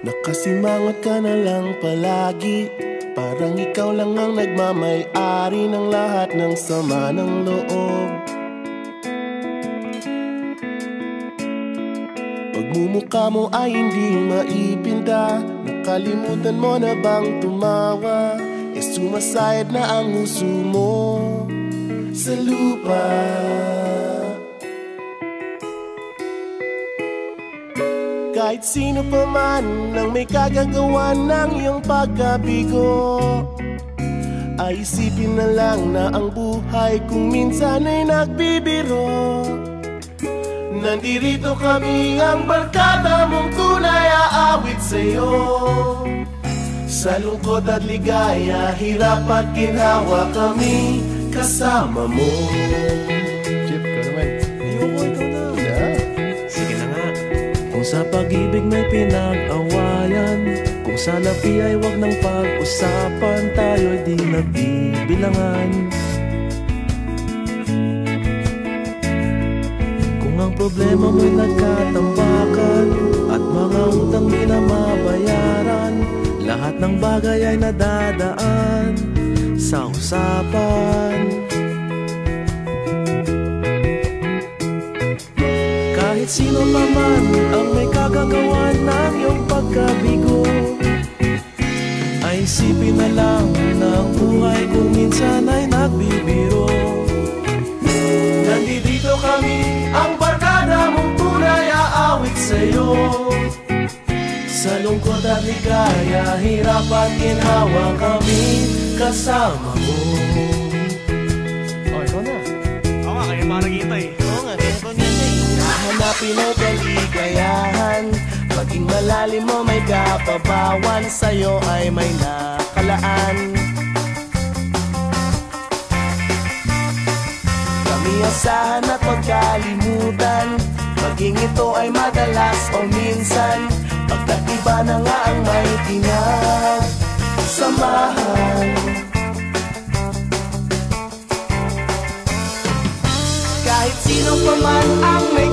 Nakasimangot ka na lang palagi, parang ikaw lang ang nagmamay-ari ng lahat ng sama ng loob. Pagmumukha mo ay hindi maipinta, nakalimutan mo na bang tumawa? E sumasayad na ang huso mo sa lupa. Kahit sino pa man ang may kagagawa ng iyong pagkabigo, ay isipin na lang na ang buhay kung minsan ay nagbibiro. Nandirito kami ang barkada mong tunay aawit sa'yo. Sa lungkot at ligaya, hirap at ginhawa kami kasama mo. Chip, ka naman. Ayoko, ikaw na. Sige na nga. Kung sa pag-ibig may pinag-awayan, kung sa labi ay wag nang pag-usapan, tayo'y di nagbibilangan. Kung ang problema mo'y nagkatambakan at mga utang di na mabayaran, lahat ng bagay ay nadadaan sa usapan. Kahit sino pa man ang may kagagawa ng iyong pagkabigo, ay isipin na lang na ang buhay kung minsan ay nagbibiro. Nandito kami, ang barkada mong tunay aawit sa'yo. Sa lungkot at ligaya, hirap at ginhawa kami kasama mo. Oh, ikaw na. Oo nga, kaya pa naghihintay. Oo nga, kaya pa naghihintay. Hanapin ang kaligayahan, maging malalim mo may kapabawan, sa'yo ay may nakalaan. Kami asahan at magkalimutan, maging ito ay madalas o minsan, pagkat iba na nga ang may pinagsamahan. Kahit sino pa man ang may